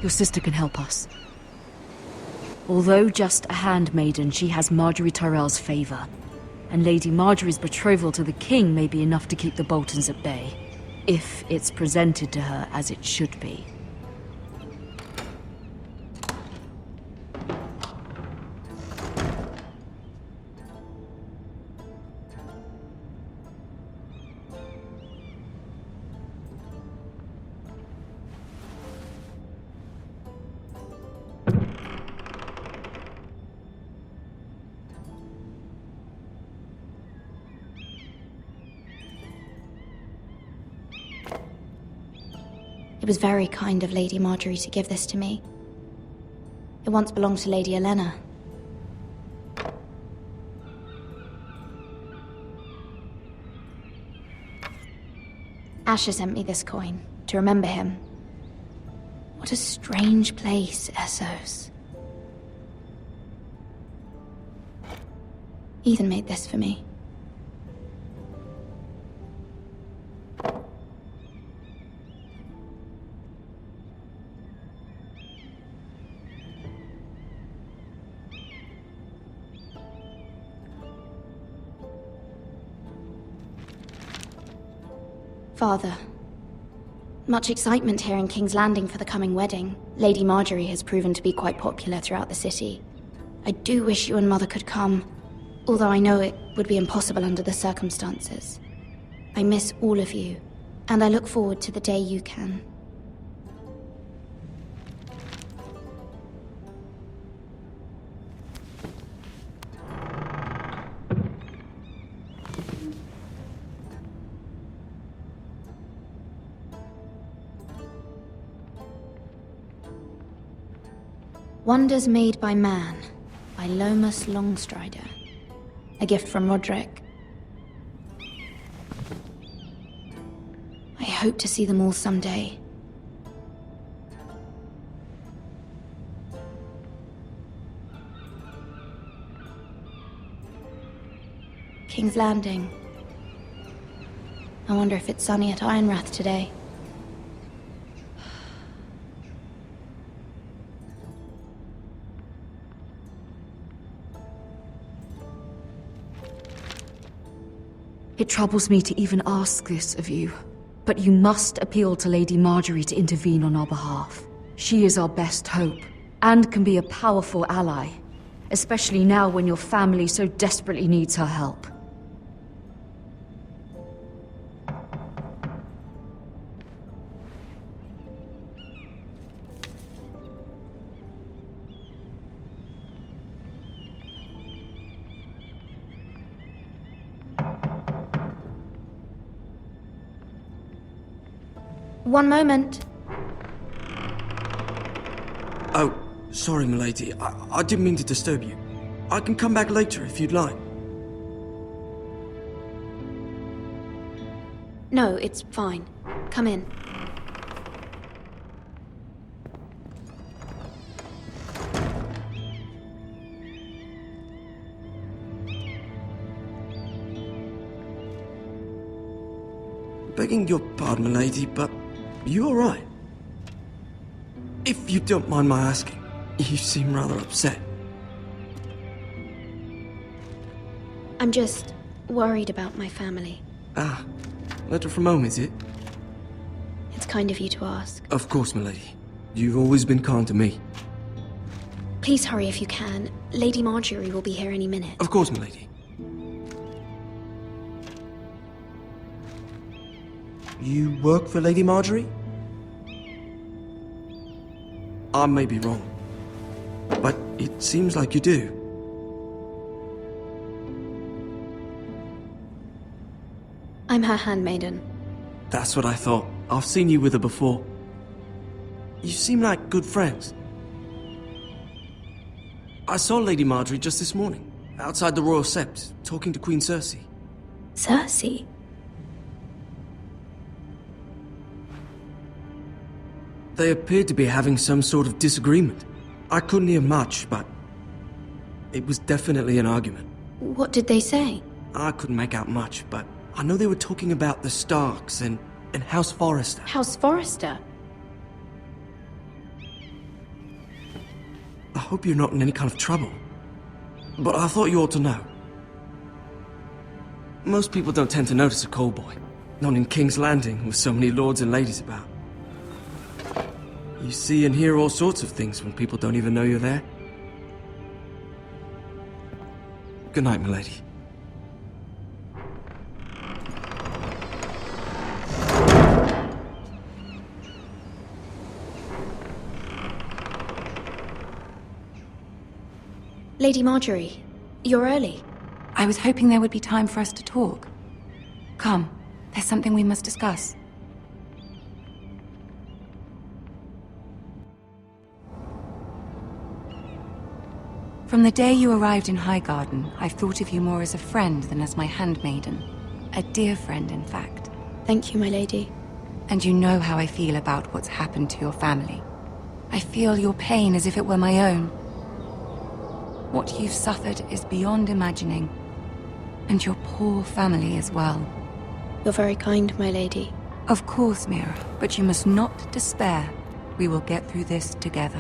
Your sister can help us. Although just a handmaiden, she has Marjorie Tyrell's favor. And Lady Marjorie's betrothal to the king may be enough to keep the Boltons at bay, if it's presented to her as it should be. It was very kind of Lady Marjorie to give this to me. It once belonged to Lady Elena. Asher sent me this coin to remember him. What a strange place, Essos. Ethan made this for me. Father, much excitement here in King's Landing for the coming wedding. Lady Marjorie has proven to be quite popular throughout the city. I do wish you and Mother could come, although I know it would be impossible under the circumstances. I miss all of you, and I look forward to the day you can. Wonders Made by Man, by Lomas Longstrider. A gift from Roderick. I hope to see them all someday. King's Landing. I wonder if it's sunny at Ironrath today. It troubles me to even ask this of you, but you must appeal to Lady Marjorie to intervene on our behalf. She is our best hope, and can be a powerful ally, especially now when your family so desperately needs her help. One moment. Oh, sorry, milady. I didn't mean to disturb you. I can come back later if you'd like. No, it's fine. Come in. Begging your pardon, milady, but you all right? If you don't mind my asking, you seem rather upset. I'm just worried about my family. Ah, letter from home, is it? It's kind of you to ask. Of course, milady. You've always been kind to me. Please hurry if you can. Lady Marjorie will be here any minute. Of course, milady. You work for Lady Marjorie? I may be wrong, but it seems like you do. I'm her handmaiden. That's what I thought. I've seen you with her before. You seem like good friends. I saw Lady Marjorie just this morning, outside the Royal Sept, talking to Queen Cersei. Cersei? They appeared to be having some sort of disagreement. I couldn't hear much, but it was definitely an argument. What did they say? I couldn't make out much, but I know they were talking about the Starks and House Forrester. House Forrester? I hope you're not in any kind of trouble. But I thought you ought to know. Most people don't tend to notice a call boy. Not in King's Landing, with so many lords and ladies about. You see and hear all sorts of things when people don't even know you're there. Good night, milady. Lady Marjorie, you're early. I was hoping there would be time for us to talk. Come, there's something we must discuss. From the day you arrived in Highgarden, I've thought of you more as a friend than as my handmaiden. A dear friend, in fact. Thank you, my lady. And you know how I feel about what's happened to your family. I feel your pain as if it were my own. What you've suffered is beyond imagining. And your poor family as well. You're very kind, my lady. Of course, Mira, but you must not despair. We will get through this together.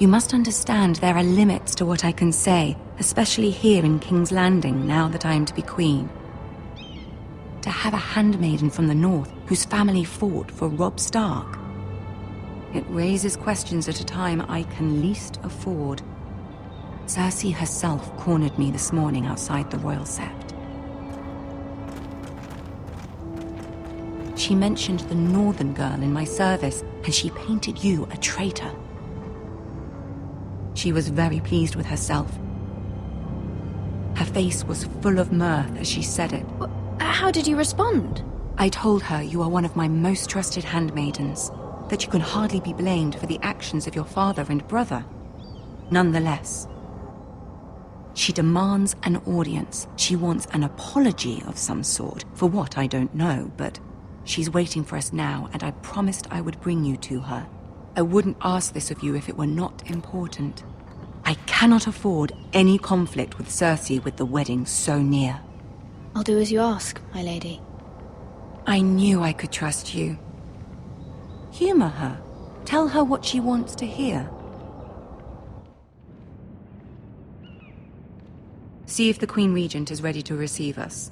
You must understand there are limits to what I can say, especially here in King's Landing, now that I am to be queen. To have a handmaiden from the north whose family fought for Robb Stark. It raises questions at a time I can least afford. Cersei herself cornered me this morning outside the Royal Sept. She mentioned the northern girl in my service, and she painted you a traitor. She was very pleased with herself. Her face was full of mirth as she said it. How did you respond? I told her you are one of my most trusted handmaidens, that you can hardly be blamed for the actions of your father and brother. Nonetheless, she demands an audience. She wants an apology of some sort, for what I don't know, but she's waiting for us now, and I promised I would bring you to her. I wouldn't ask this of you if it were not important. I cannot afford any conflict with Cersei with the wedding so near. I'll do as you ask, my lady. I knew I could trust you. Humor her. Tell her what she wants to hear. See if the Queen Regent is ready to receive us.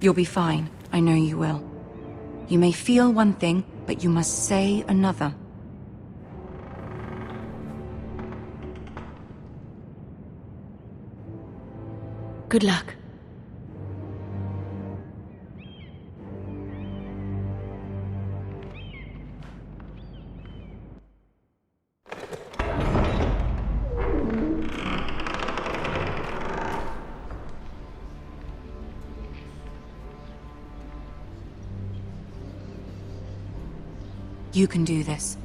You'll be fine. I know you will. You may feel one thing, but you must say another. Good luck. You can do this.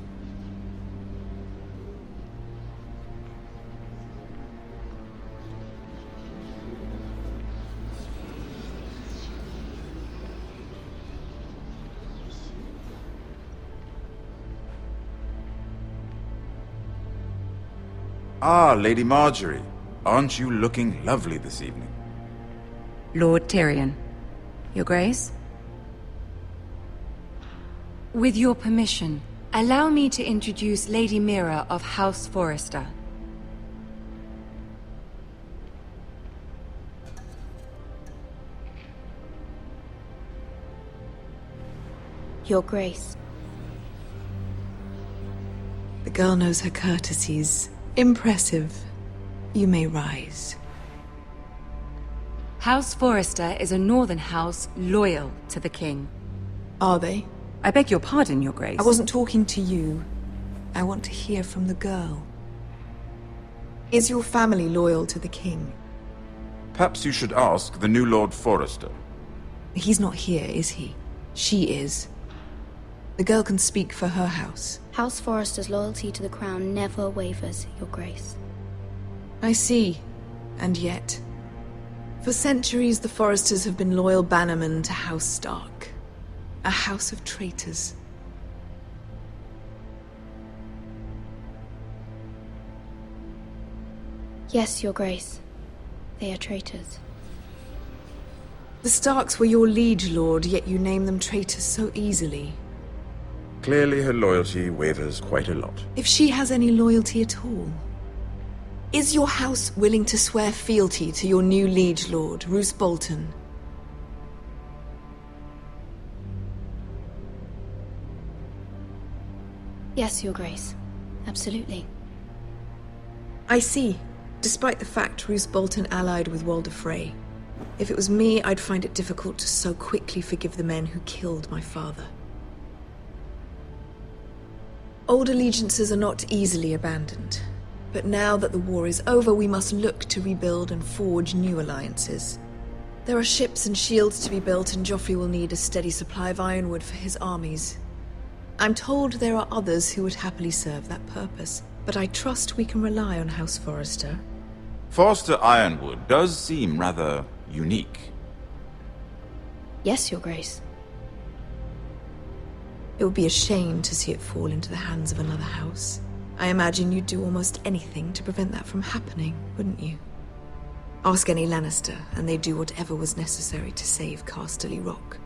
Ah, Lady Marjorie. Aren't you looking lovely this evening? Lord Tyrion. Your Grace? With your permission, allow me to introduce Lady Mira of House Forrester. Your Grace. The girl knows her courtesies. Impressive. You may rise. House Forrester is a northern house loyal to the king. Are they? I beg your pardon, Your Grace. I wasn't talking to you. I want to hear from the girl. Is your family loyal to the king? Perhaps you should ask the new Lord Forrester. He's not here, is he? She is. The girl can speak for her house. House Forrester's loyalty to the crown never wavers, Your Grace. I see. And yet, for centuries the Forresters have been loyal bannermen to House Stark. A house of traitors. Yes, Your Grace. They are traitors. The Starks were your liege lord, yet you name them traitors so easily. Clearly her loyalty wavers quite a lot. If she has any loyalty at all. Is your house willing to swear fealty to your new liege lord, Roose Bolton? Yes, Your Grace. Absolutely. I see. Despite the fact Roose Bolton allied with Walder Frey. If it was me, I'd find it difficult to so quickly forgive the men who killed my father. Old allegiances are not easily abandoned. But now that the war is over, we must look to rebuild and forge new alliances. There are ships and shields to be built, and Joffrey will need a steady supply of ironwood for his armies. I'm told there are others who would happily serve that purpose, but I trust we can rely on House Forrester. Forster Ironwood does seem rather unique. Yes, Your Grace. It would be a shame to see it fall into the hands of another house. I imagine you'd do almost anything to prevent that from happening, wouldn't you? Ask any Lannister, and they'd do whatever was necessary to save Casterly Rock.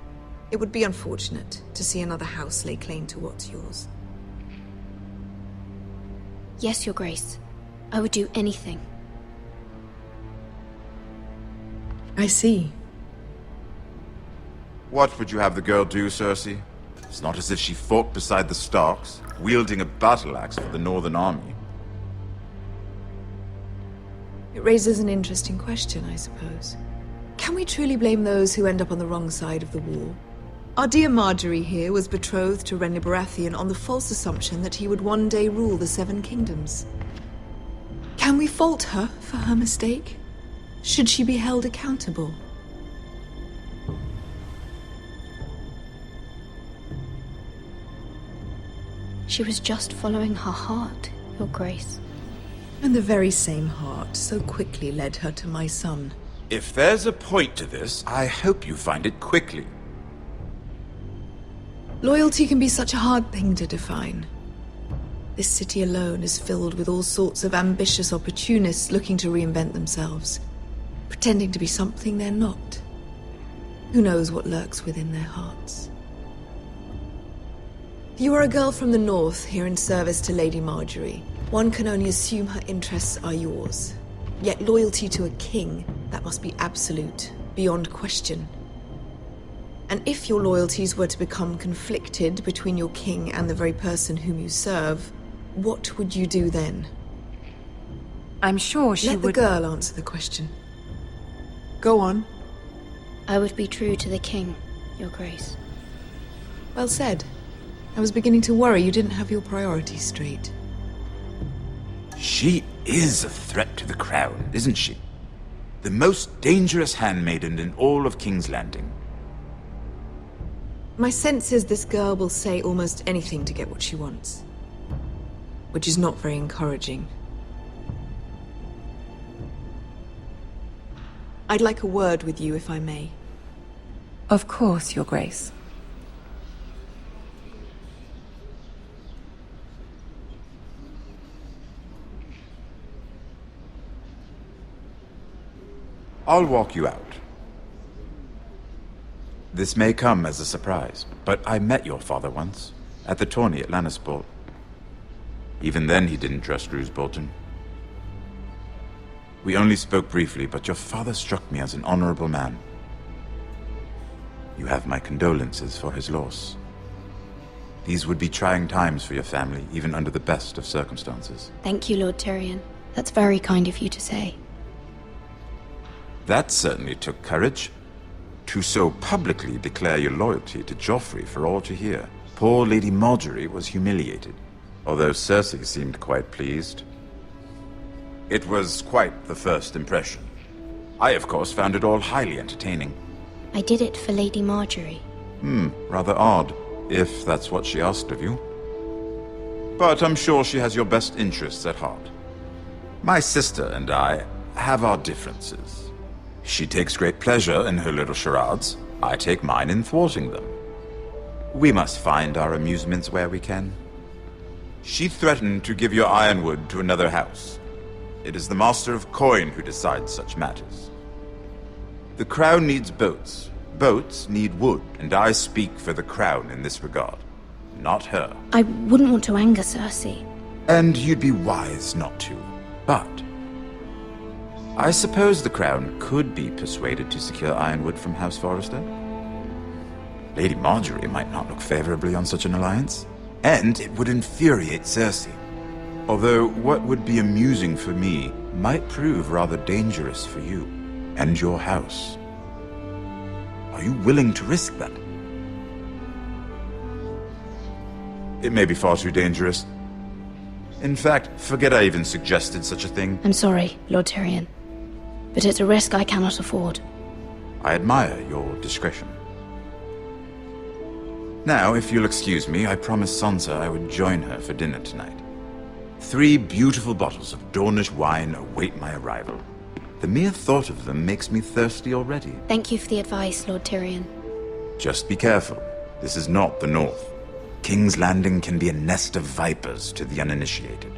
It would be unfortunate to see another house lay claim to what's yours. Yes, Your Grace. I would do anything. I see. What would you have the girl do, Cersei? It's not as if she fought beside the Starks, wielding a battle axe for the Northern Army. It raises an interesting question, I suppose. Can we truly blame those who end up on the wrong side of the war? Our dear Marjorie here was betrothed to Renly Baratheon on the false assumption that he would one day rule the Seven Kingdoms. Can we fault her for her mistake? Should she be held accountable? She was just following her heart, Your Grace. And the very same heart so quickly led her to my son. If there's a point to this, I hope you find it quickly. Loyalty can be such a hard thing to define. This city alone is filled with all sorts of ambitious opportunists looking to reinvent themselves, pretending to be something they're not. Who knows what lurks within their hearts? You are a girl from the north, here in service to Lady Marjorie. One can only assume her interests are yours. Yet loyalty to a king, that must be absolute, beyond question. And if your loyalties were to become conflicted between your king and the very person whom you serve, what would you do then? I'm sure she would... Let the girl answer the question. Go on. I would be true to the king, Your Grace. Well said. I was beginning to worry you didn't have your priorities straight. She is a threat to the crown, isn't she? The most dangerous handmaiden in all of King's Landing. My sense is this girl will say almost anything to get what she wants. Which is not very encouraging. I'd like a word with you, if I may. Of course, Your Grace. I'll walk you out. This may come as a surprise, but I met your father once, at the tourney at Lannisport. Even then he didn't trust Roose Bolton. We only spoke briefly, but your father struck me as an honorable man. You have my condolences for his loss. These would be trying times for your family, even under the best of circumstances. Thank you, Lord Tyrion. That's very kind of you to say. That certainly took courage. To so publicly declare your loyalty to Joffrey for all to hear. Poor Lady Marjorie was humiliated, although Cersei seemed quite pleased. It was quite the first impression. I, of course, found it all highly entertaining. I did it for Lady Marjorie. Rather odd, if that's what she asked of you. But I'm sure she has your best interests at heart. My sister and I have our differences. She takes great pleasure in her little charades. I take mine in thwarting them. We must find our amusements where we can. She threatened to give your ironwood to another house. It is the Master of Coin who decides such matters. The Crown needs boats. Boats need wood, and I speak for the Crown in this regard. Not her. I wouldn't want to anger Cersei. And you'd be wise not to. But I suppose the Crown could be persuaded to secure ironwood from House Forrester. Lady Marjorie might not look favorably on such an alliance, and it would infuriate Cersei. Although what would be amusing for me might prove rather dangerous for you and your house. Are you willing to risk that? It may be far too dangerous. In fact, forget I even suggested such a thing. I'm sorry, Lord Tyrion, but it's a risk I cannot afford. I admire your discretion. Now, if you'll excuse me, I promised Sansa I would join her for dinner tonight. 3 beautiful bottles of Dornish wine await my arrival. The mere thought of them makes me thirsty already. Thank you for the advice, Lord Tyrion. Just be careful. This is not the North. King's Landing can be a nest of vipers to the uninitiated.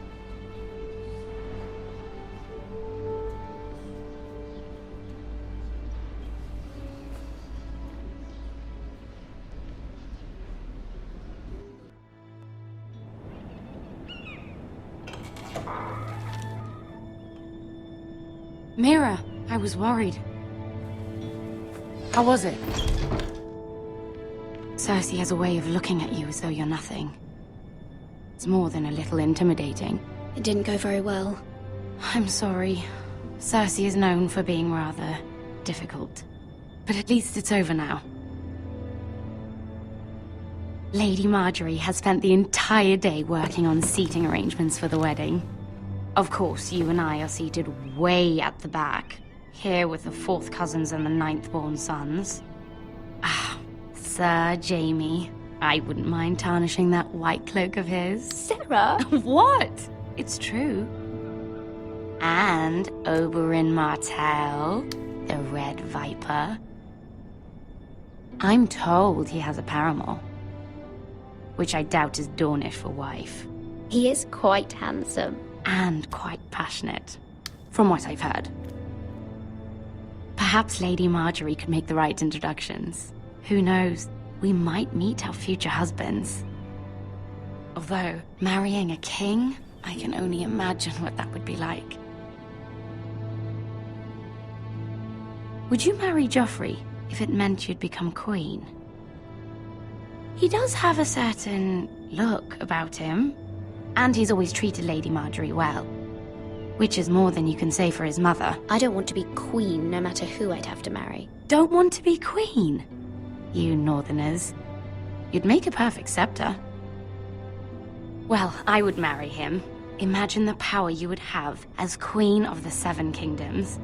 Mira, I was worried. How was it? Cersei has a way of looking at you as though you're nothing. It's more than a little intimidating. It didn't go very well. I'm sorry. Cersei is known for being rather difficult. But at least it's over now. Lady Marjorie has spent the entire day working on seating arrangements for the wedding. Of course, you and I are seated way at the back, here with the 4th cousins and the 9th-born sons. Ah, Sir Jaime. I wouldn't mind tarnishing that white cloak of his. Sarah! What? It's true. And Oberyn Martell, the Red Viper. I'm told he has a paramour, which I doubt is Dornish for wife. He is quite handsome. And quite passionate, from what I've heard. Perhaps Lady Marjorie could make the right introductions. Who knows? We might meet our future husbands. Although, marrying a king, I can only imagine what that would be like. Would you marry Joffrey if it meant you'd become queen? He does have a certain look about him. And he's always treated Lady Marjorie well. Which is more than you can say for his mother. I don't want to be queen, no matter who I'd have to marry. Don't want to be queen? You northerners. You'd make a perfect scepter. Well, I would marry him. Imagine the power you would have as Queen of the 7 Kingdoms.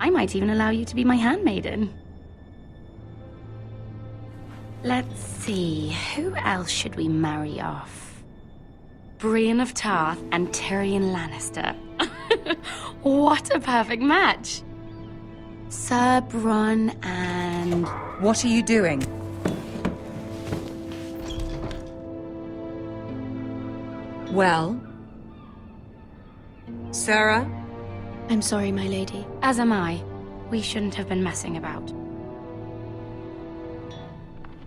I might even allow you to be my handmaiden. Let's see, who else should we marry off? Brienne of Tarth and Tyrion Lannister. What a perfect match! Sir Bronn and... What are you doing? Well? Sarah? I'm sorry, my lady. As am I. We shouldn't have been messing about.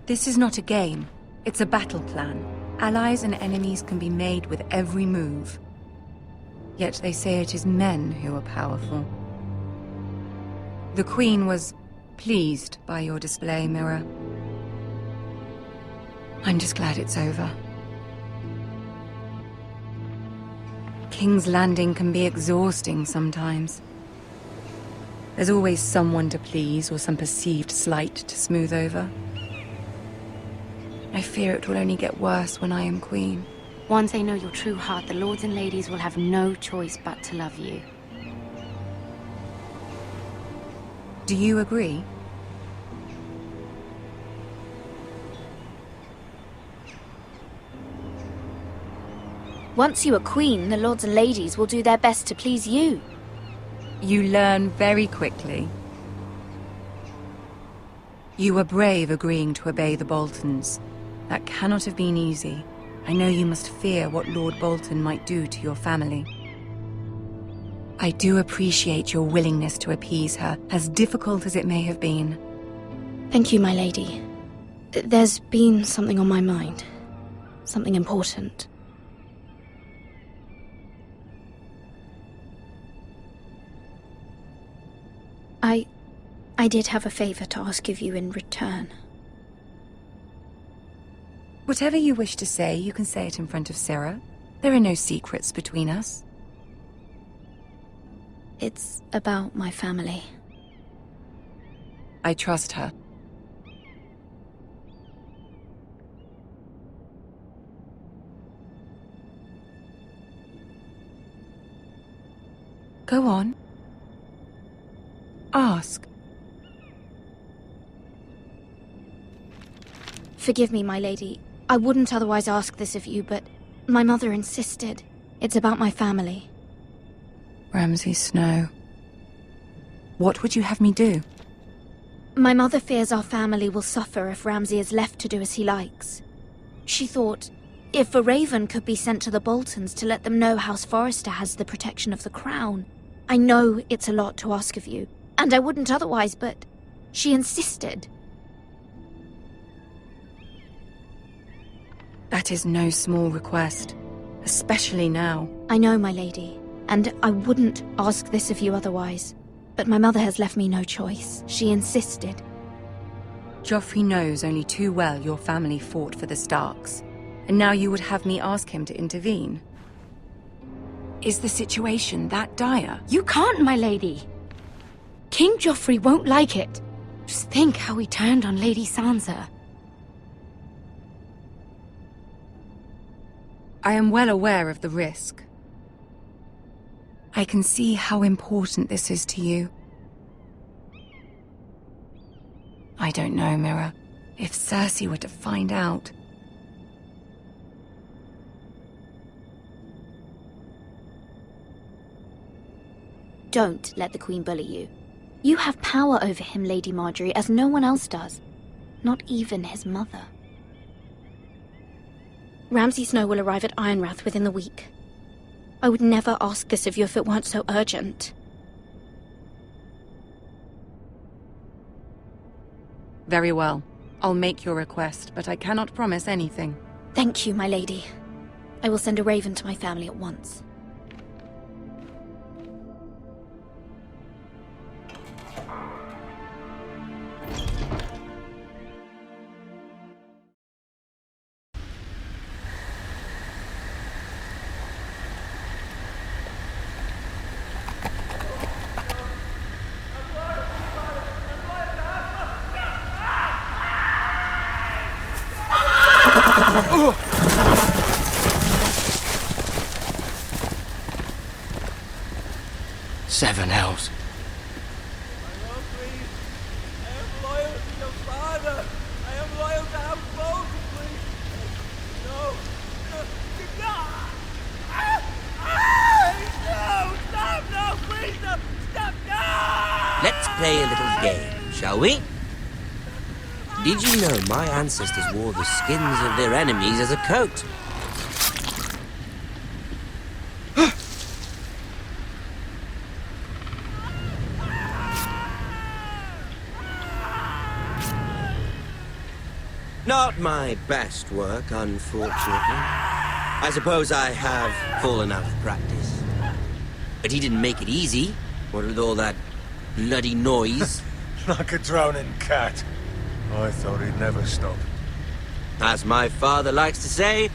This is not a game. It's a battle plan. Allies and enemies can be made with every move. Yet they say it is men who are powerful. The Queen was pleased by your display, Mira. I'm just glad it's over. King's Landing can be exhausting sometimes. There's always someone to please or some perceived slight to smooth over. I fear it will only get worse when I am queen. Once they know your true heart, the lords and ladies will have no choice but to love you. Do you agree? Once you are queen, the lords and ladies will do their best to please you. You learn very quickly. You were brave agreeing to obey the Boltons. That cannot have been easy. I know you must fear what Lord Bolton might do to your family. I do appreciate your willingness to appease her, as difficult as it may have been. Thank you, my lady. There's been something on my mind. Something important. I did have a favor to ask of you in return. Whatever you wish to say, you can say it in front of Sarah. There are no secrets between us. It's about my family. I trust her. Go on. Ask. Forgive me, my lady. I wouldn't otherwise ask this of you, but my mother insisted. It's about my family. Ramsay Snow. What would you have me do? My mother fears our family will suffer if Ramsay is left to do as he likes. She thought, if a raven could be sent to the Boltons to let them know House Forrester has the protection of the crown. I know it's a lot to ask of you, and I wouldn't otherwise, but she insisted. That is no small request, especially now. I know, my lady, and I wouldn't ask this of you otherwise. But my mother has left me no choice. She insisted. Joffrey knows only too well your family fought for the Starks, and now you would have me ask him to intervene. Is the situation that dire? You can't, my lady. King Joffrey won't like it. Just think how he turned on Lady Sansa. I am well aware of the risk. I can see how important this is to you. I don't know, Mira. If Cersei were to find out... Don't let the Queen bully you. You have power over him, Lady Marjorie, as no one else does. Not even his mother. Ramsay Snow will arrive at Ironrath within the week. I would never ask this of you if it weren't so urgent. Very well. I'll make your request, but I cannot promise anything. Thank you, my lady. I will send a raven to my family at once. Seven hells. Let's play a little game, shall we? Did you know my ancestors wore the skins of their enemies as a coat? Not my best work, unfortunately. I suppose I have fallen out of practice. But he didn't make it easy, what with all that bloody noise. Like a drowning cat. I thought he'd never stop. As my father likes to say,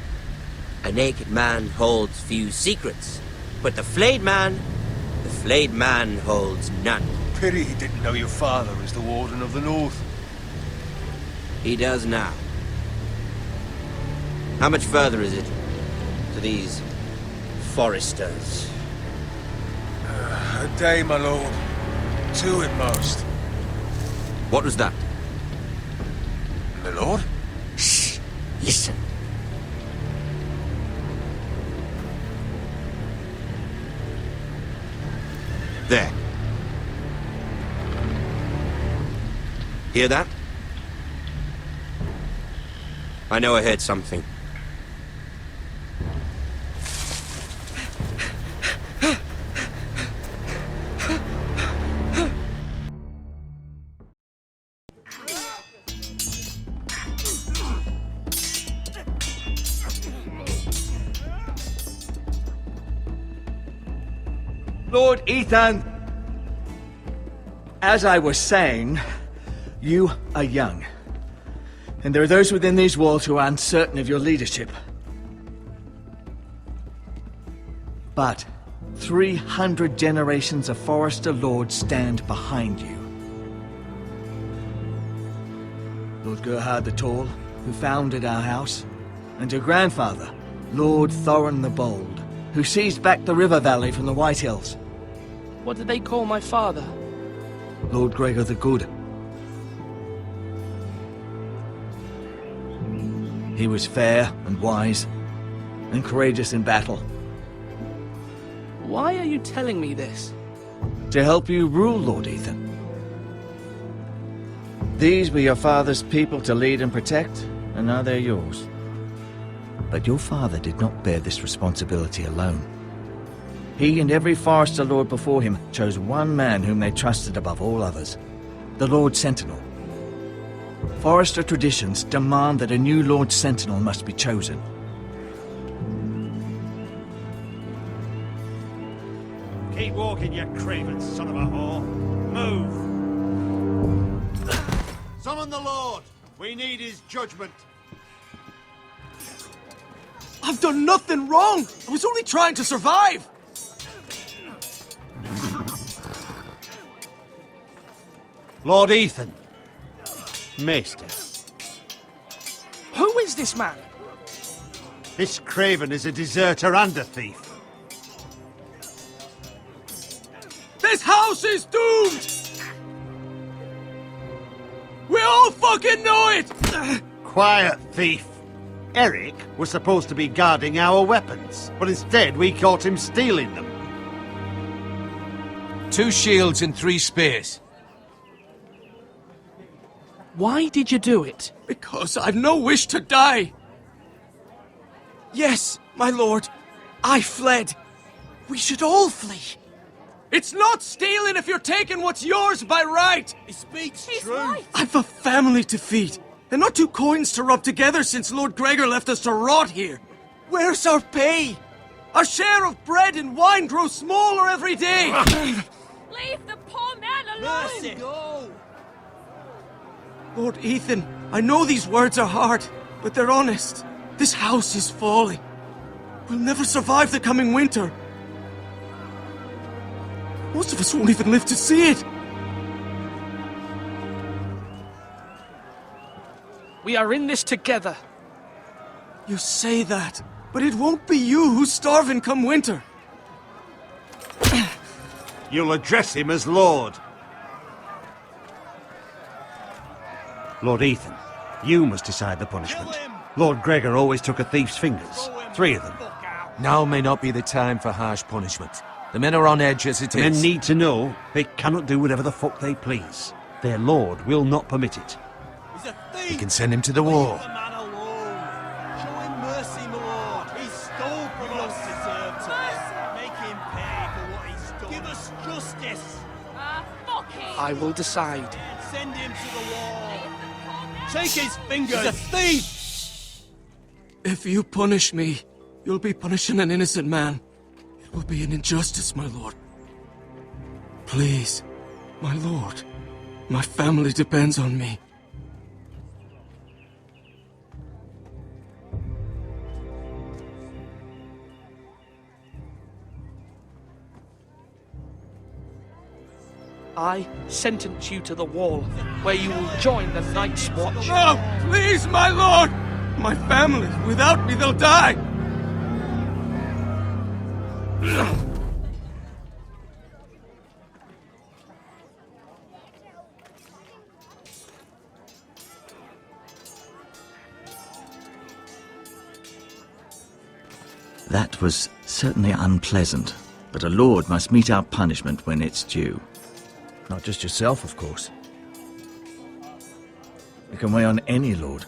a naked man holds few secrets. But the flayed man holds none. Pity he didn't know your father is the Warden of the North. He does now. How much further is it to these Forresters? A day, my lord. 2 at most. What was that? My lord? Shh! Listen. There. Hear that? I know I heard something. Lord Ethan! As I was saying, you are young. And there are those within these walls who are uncertain of your leadership. But 300 generations of Forester Lords stand behind you. Lord Gerhard the Tall, who founded our house, and your grandfather, Lord Thorin the Bold, who seized back the river valley from the White Hills. What did they call my father? Lord Gregor the Good. He was fair and wise, and courageous in battle. Why are you telling me this? To help you rule, Lord Ethan. These were your father's people to lead and protect, and now they're yours. But your father did not bear this responsibility alone. He and every Forester Lord before him chose one man whom they trusted above all others, the Lord Sentinel. Forester traditions demand that a new Lord Sentinel must be chosen. Keep walking, you craven son of a whore. Move! Summon the Lord! We need his judgment. I've done nothing wrong! I was only trying to survive! Lord Ethan. Maester. Who is this man? This craven is a deserter and a thief. This house is doomed! We all fucking know it! Quiet, thief. Eric was supposed to be guarding our weapons, but instead we caught him stealing them. 2 shields and 3 spears. Why did you do it? Because I've no wish to die. Yes, my lord, I fled. We should all flee. It's not stealing if you're taking what's yours by right. He speaks truth. I've a family to feed, and not 2 coins to rub together since Lord Gregor left us to rot here. Where's our pay? Our share of bread and wine grows smaller every day. Leave the poor man alone! Mercy. Go. Lord Ethan, I know these words are hard, but they're honest. This house is falling. We'll never survive the coming winter. Most of us won't even live to see it. We are in this together. You say that, but it won't be you who's starving come winter. You'll address him as Lord. Lord Ethan, you must decide the punishment. Lord Gregor always took a thief's fingers. 3 of them. Now may not be the time for harsh punishment. The men are on edge as it is. Men need to know they cannot do whatever the fuck they please. Their lord will not permit it. He's a thief! We can send him to the wall. Leave the man alone. Show him mercy, my lord. He stole from us. Deserved it. Make him pay for what he's done. Give us justice. Fuck him! I will decide. Send him to the wall. Take his fingers. He's a thief. If you punish me, you'll be punishing an innocent man. It will be an injustice, my lord. Please, my lord. My family depends on me. I sentence you to the wall, where you will join the Night's Watch. No! Please, my lord! My family, without me, they'll die! That was certainly unpleasant, but a lord must mete out punishment when it's due. Not just yourself, of course. It can weigh on any lord.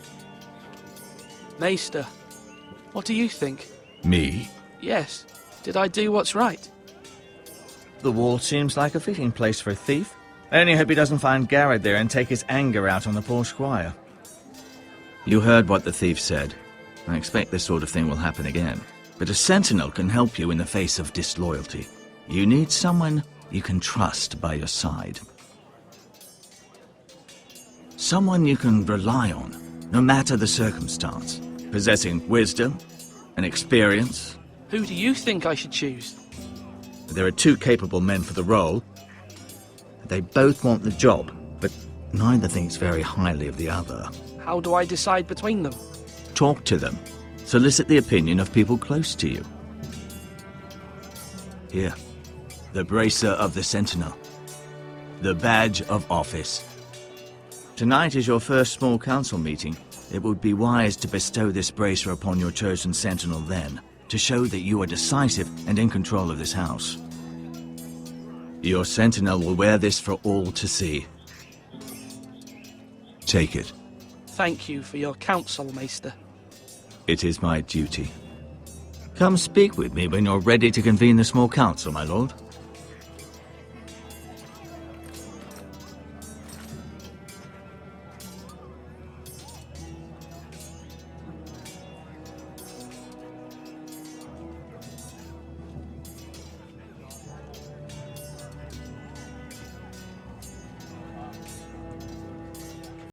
Maester, what do you think? Me? Yes. Did I do what's right? The wall seems like a fitting place for a thief. I only hope he doesn't find Garrett there and take his anger out on the poor squire. You heard what the thief said. I expect this sort of thing will happen again. But a sentinel can help you in the face of disloyalty. You need someone you can trust by your side. Someone you can rely on, no matter the circumstance. Possessing wisdom and experience. Who do you think I should choose? There are two capable men for the role. They both want the job, but neither thinks very highly of the other. How do I decide between them? Talk to them. Solicit the opinion of people close to you. Here, the Bracer of the Sentinel. The Badge of Office. Tonight is your first small council meeting. It would be wise to bestow this bracer upon your chosen sentinel then, to show that you are decisive and in control of this house. Your sentinel will wear this for all to see. Take it. Thank you for your counsel, Maester. It is my duty. Come speak with me when you're ready to convene the small council, my lord.